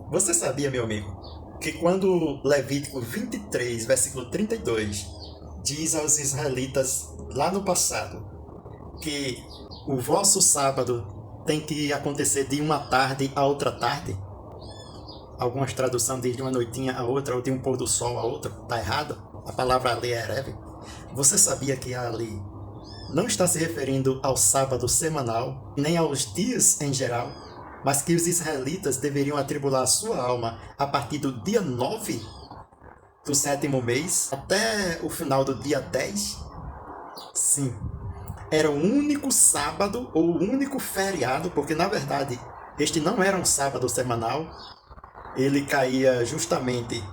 Você sabia, meu amigo, que quando Levítico 23, versículo 32, diz aos israelitas lá no passado que o vosso sábado tem que acontecer de uma tarde a outra tarde? Algumas traduções dizem de uma noitinha a outra, ou de um pôr do sol a outra. Está errado? A palavra ali é Erev. Você sabia que ali não está se referindo ao sábado semanal, nem aos dias em geral, mas que os israelitas deveriam atribular a sua alma a partir do dia 9 do sétimo mês até o final do dia 10? Sim, era o único sábado ou o único feriado, porque na verdade este não era um sábado semanal, ele caía justamente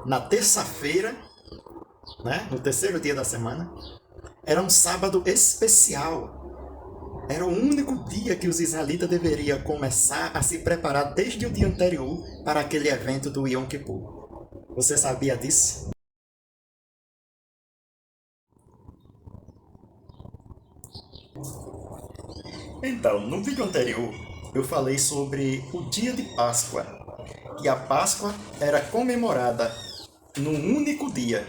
na terça-feira, né, no terceiro dia da semana. Era um sábado especial. Era o único dia que os israelitas deveriam começar a se preparar desde o dia anterior para aquele evento do Yom Kippur. Você sabia disso? Então, no vídeo anterior, eu falei sobre o dia de Páscoa, que a Páscoa era comemorada num único dia.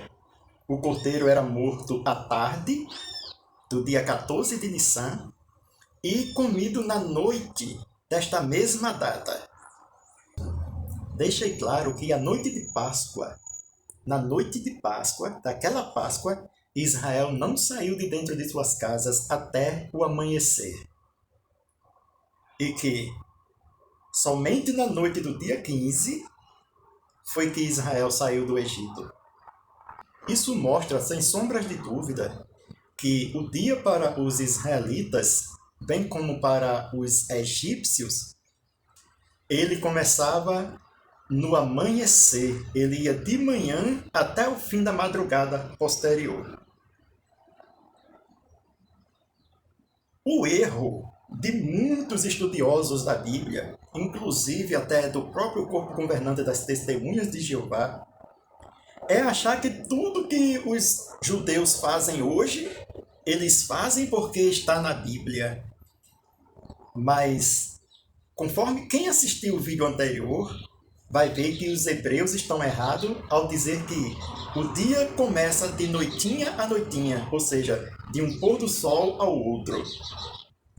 O cordeiro era morto à tarde do dia 14 de Nissan e comido na noite desta mesma data. Deixei claro que a noite de Páscoa, na noite de Páscoa, daquela Páscoa, Israel não saiu de dentro de suas casas até o amanhecer. E que somente na noite do dia 15 foi que Israel saiu do Egito. Isso mostra, sem sombras de dúvida, que o dia para os israelitas, bem como para os egípcios, ele começava no amanhecer. Ele ia de manhã até o fim da madrugada posterior. O erro de muitos estudiosos da Bíblia, inclusive até do próprio corpo governante das Testemunhas de Jeová, é achar que tudo que os judeus fazem hoje, eles fazem porque está na Bíblia. Mas, conforme quem assistiu o vídeo anterior, vai ver que os hebreus estão errados ao dizer que o dia começa de noitinha a noitinha, ou seja, de um pôr do sol ao outro.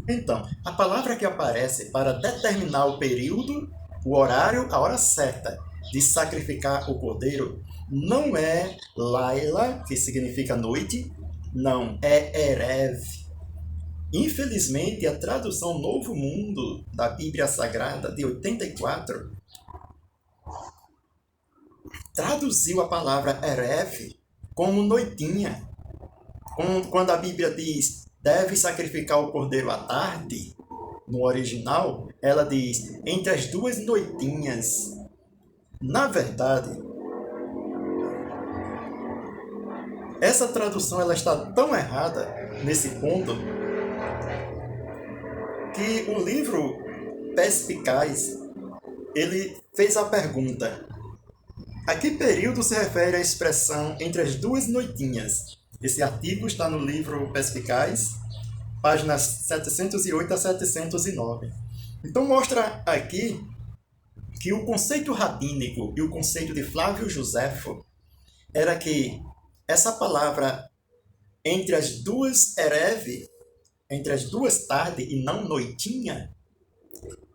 Então, a palavra que aparece para determinar o período, o horário, a hora certa de sacrificar o cordeiro, não é Laila, que significa noite, não, é Erev. Infelizmente, a tradução Novo Mundo da Bíblia Sagrada de 84 traduziu a palavra Erev como noitinha. Quando a Bíblia diz deve sacrificar o cordeiro à tarde, no original, ela diz entre as duas noitinhas. Na verdade, essa tradução ela está tão errada nesse ponto que o livro Perspicaz ele fez a pergunta: a que período se refere a expressão entre as duas noitinhas? Esse artigo está no livro Perspicaz, páginas 708 a 709. Então mostra aqui que o conceito rabínico e o conceito de Flávio Joséfo era que essa palavra entre as duas Erev, entre as duas tardes e não noitinha,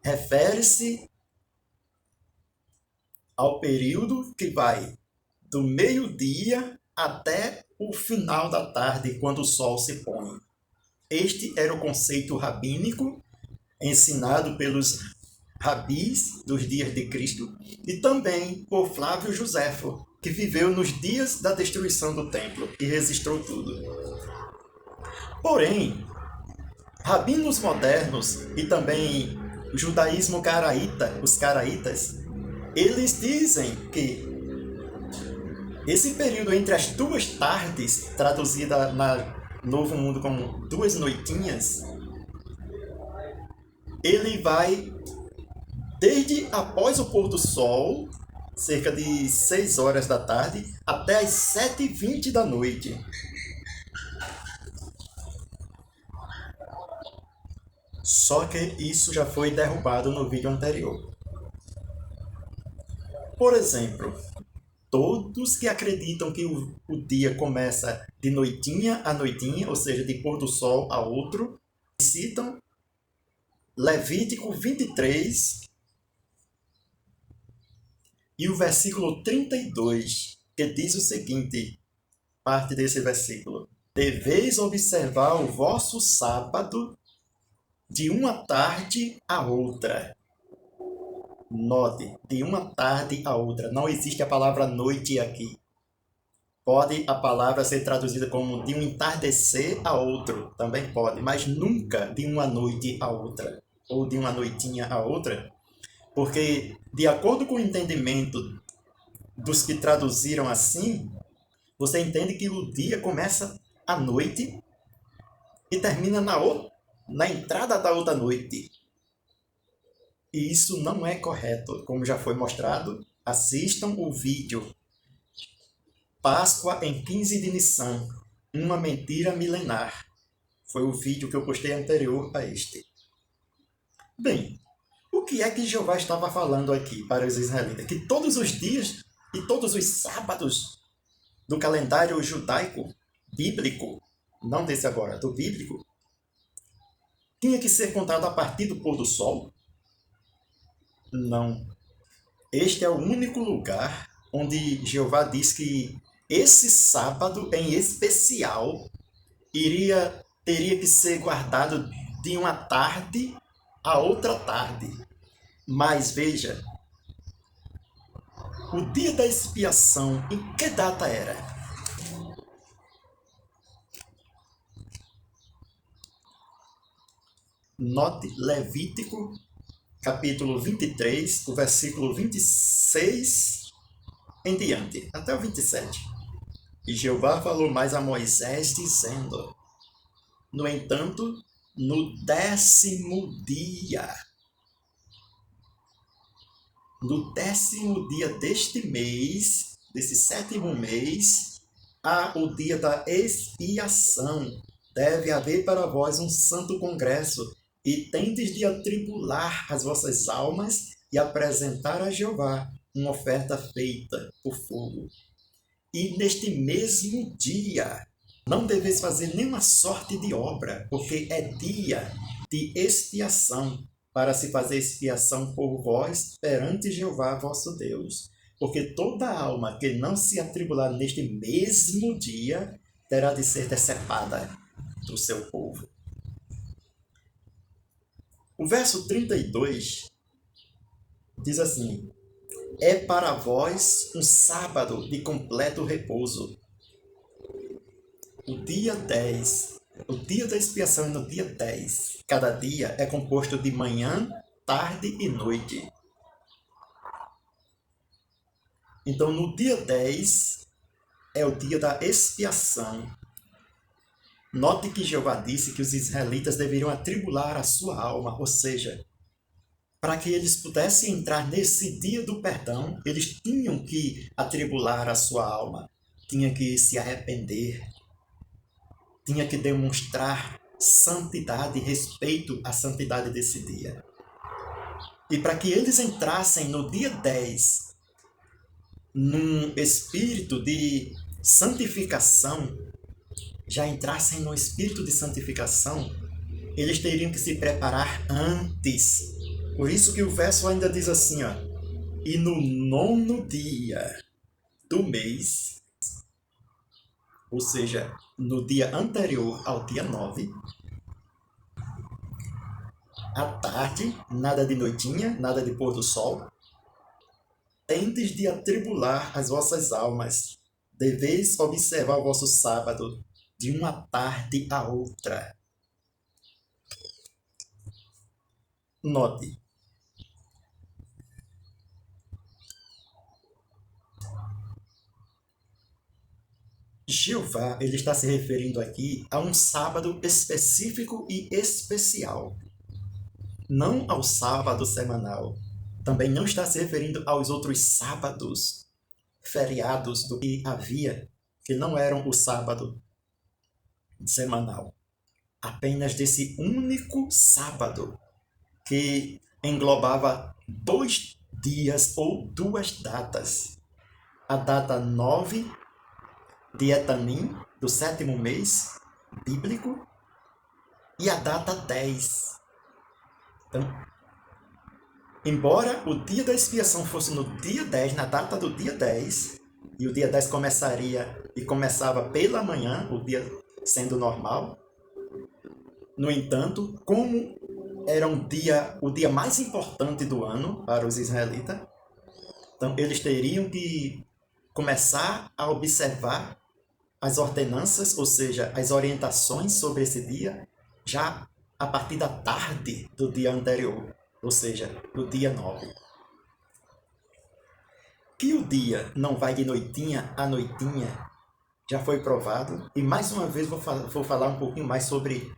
refere-se ao período que vai do meio-dia até o final da tarde, quando o sol se põe. Este era o conceito rabínico ensinado pelos rabis dos dias de Cristo e também por Flávio Joséfo, que viveu nos dias da destruição do templo e registrou tudo. Porém, rabinos modernos e também o judaísmo caraíta, os caraítas, eles dizem que esse período entre as duas tardes, traduzida na Novo Mundo como duas noitinhas, ele vai desde após o pôr do sol, cerca de 6 horas da tarde, até as 7h20 da noite. Só que isso já foi derrubado no vídeo anterior. Por exemplo, todos que acreditam que o dia começa de noitinha a noitinha, ou seja, de pôr do sol a outro, citam Levítico 23 e o versículo 32, que diz o seguinte, parte desse versículo: deveis observar o vosso sábado de uma tarde a outra. Note, de uma tarde a outra. Não existe a palavra noite aqui. Pode a palavra ser traduzida como de um entardecer a outro, também pode, mas nunca de uma noite a outra, ou de uma noitinha a outra, porque, de acordo com o entendimento dos que traduziram assim, você entende que o dia começa à noite e termina na entrada da outra noite. E isso não é correto, como já foi mostrado. Assistam o vídeo Páscoa em 15 de Nissan, uma mentira milenar. Foi o vídeo que eu postei anterior a este. Bem, o que é que Jeová estava falando aqui para os israelitas? Que todos os dias e todos os sábados do calendário judaico, bíblico, não desse agora, do bíblico, tinha que ser contado a partir do pôr do sol? Não. Este é o único lugar onde Jeová diz que esse sábado em especial teria que ser guardado de uma tarde a outra tarde. Mas veja, o dia da expiação, em que data era? Note Levítico, capítulo 23, o versículo 26 em diante, até o 27. E Jeová falou mais a Moisés, dizendo: no entanto, no 10º dia, deste mês, desse 7º mês, há o dia da expiação. Deve haver para vós um santo congresso, e tendes de atribular as vossas almas e apresentar a Jeová uma oferta feita por fogo. E neste mesmo dia não deveis fazer nenhuma sorte de obra, porque é dia de expiação, para se fazer expiação por vós perante Jeová vosso Deus. Porque toda alma que não se atribular neste mesmo dia terá de ser decepada do seu povo. O verso 32 diz assim: é para vós um sábado de completo repouso. O dia da expiação é no dia 10. Cada dia é composto de manhã, tarde e noite. Então, no dia 10 é o dia da expiação. Note que Jeová disse que os israelitas deveriam atribular a sua alma, ou seja, para que eles pudessem entrar nesse dia do perdão, eles tinham que atribular a sua alma, tinham que se arrepender, tinha que demonstrar santidade e respeito à santidade desse dia. E para que eles entrassem no dia 10 num espírito de santificação, já entrassem no espírito de santificação, eles teriam que se preparar antes. Por isso que o verso ainda diz assim, ó: e no 9º dia do mês, ou seja, no dia anterior ao dia 9, à tarde, nada de noitinha, nada de pôr do sol, tendes de atribular as vossas almas, deveis observar o vosso sábado de uma tarde a outra. Note, Jeová, ele está se referindo aqui a um sábado específico e especial, não ao sábado semanal. Também não está se referindo aos outros sábados, feriados do que havia, que não eram o sábado semanal. Apenas desse único sábado, que englobava dias ou duas datas. A data 9 de Etanim, do 7º mês bíblico, e a data 10. Então, embora o dia da expiação fosse no dia 10, na data do dia 10, e o dia 10 começava pela manhã, o dia sendo normal, no entanto, como era o dia mais importante do ano para os israelitas, então eles teriam que começar a observar as ordenanças, ou seja, as orientações sobre esse dia, já a partir da tarde do dia anterior, ou seja, do dia 9. Que o dia não vai de noitinha a noitinha já foi provado, e mais uma vez vou falar um pouquinho mais sobre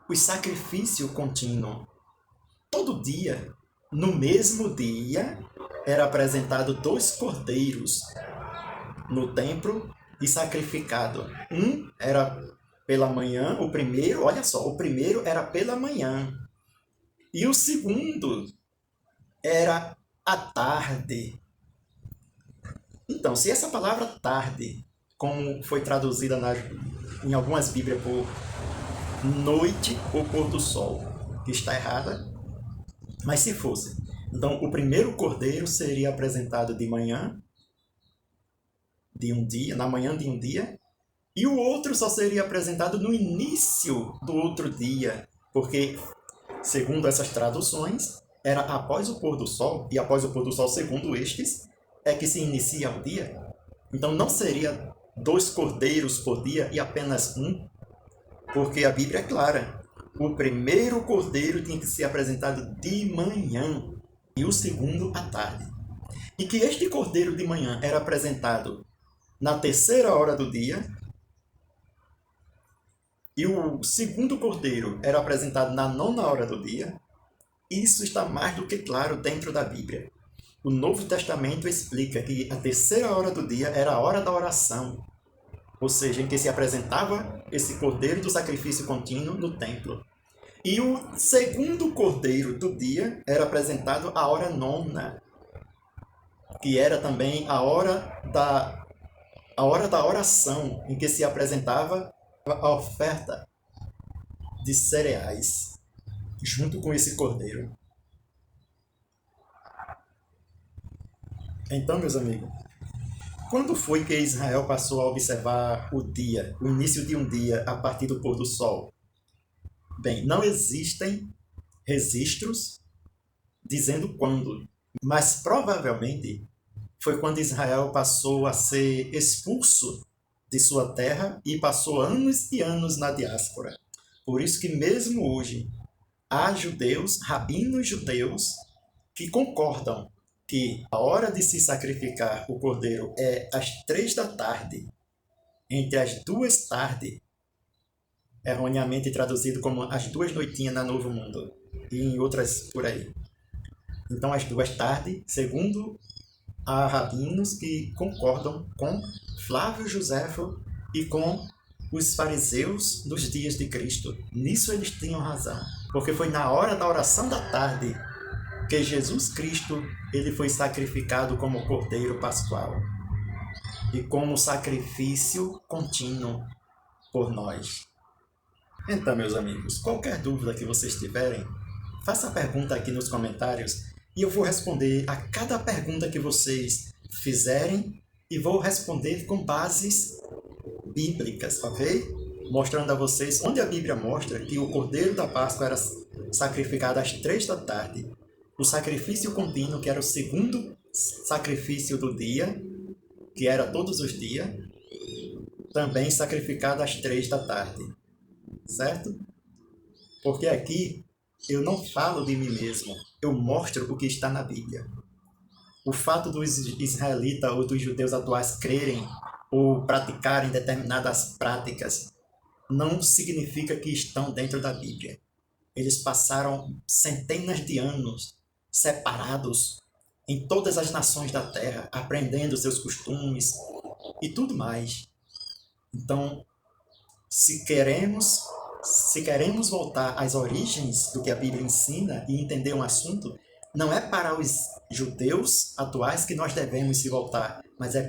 o sacrifício contínuo. Todo dia, no mesmo dia, era apresentado 2 cordeiros no templo e sacrificado. Um era pela manhã, o primeiro, olha só, o primeiro era pela manhã. E o segundo era à tarde. Então, se essa palavra tarde, como foi traduzida em algumas Bíblias por noite ou pôr do sol, que está errada, mas se fosse. Então, o primeiro cordeiro seria apresentado de manhã, de um dia, na manhã de um dia, e o outro só seria apresentado no início do outro dia, porque, segundo essas traduções, era após o pôr do sol, e após o pôr do sol, segundo estes, é que se inicia o dia. Então não seria 2 cordeiros por dia e apenas um, porque a Bíblia é clara. O primeiro cordeiro tinha que ser apresentado de manhã e o segundo à tarde. E que este cordeiro de manhã era apresentado na 3ª hora do dia, e o segundo cordeiro era apresentado na 9ª hora do dia. Isso está mais do que claro dentro da Bíblia. O Novo Testamento explica que a 3ª hora do dia era a hora da oração, ou seja, em que se apresentava esse cordeiro do sacrifício contínuo no templo. E o segundo cordeiro do dia era apresentado à hora 9ª, que era também a hora da oração, em que se apresentava a oferta de cereais, junto com esse cordeiro. Então, meus amigos, quando foi que Israel passou a observar o dia, o início de um dia a partir do pôr do sol? Bem, não existem registros dizendo quando, mas provavelmente foi quando Israel passou a ser expulso de sua terra e passou anos e anos na diáspora. Por isso que mesmo hoje há judeus, rabinos judeus, que concordam que a hora de se sacrificar o cordeiro é às 3 da tarde, entre as 2 tardes, erroneamente traduzido como as 2 noitinhas na Novo Mundo, e em outras por aí. Então, às 2 tardes, segundo há rabinos que concordam com Flávio Joséfo e com os fariseus dos dias de Cristo. Nisso eles tinham razão, porque foi na hora da oração da tarde que Jesus Cristo ele foi sacrificado como cordeiro pascual e como sacrifício contínuo por nós. Então, meus amigos, qualquer dúvida que vocês tiverem, faça a pergunta aqui nos comentários e eu vou responder a cada pergunta que vocês fizerem e vou responder com bases bíblicas, ok? Mostrando a vocês onde a Bíblia mostra que o cordeiro da Páscoa era sacrificado às 3 da tarde. O sacrifício contínuo, que era o segundo sacrifício do dia, que era todos os dias, também sacrificado às 3 da tarde. Certo? Porque aqui eu não falo de mim mesmo, eu mostro o que está na Bíblia. O fato dos israelitas ou dos judeus atuais crerem ou praticarem determinadas práticas não significa que estão dentro da Bíblia. Eles passaram centenas de anos separados em todas as nações da terra, aprendendo seus costumes e tudo mais. Então, se queremos voltar às origens do que a Bíblia ensina e entender um assunto, Não é para os judeus atuais que nós devemos se voltar, mas é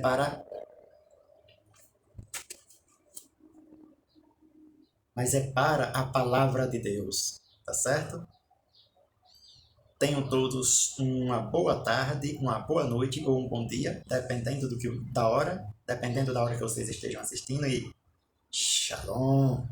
para a palavra de Deus, tá certo? Tenham todos uma boa tarde, uma boa noite ou um bom dia, dependendo da hora que vocês estejam assistindo, e Shalom!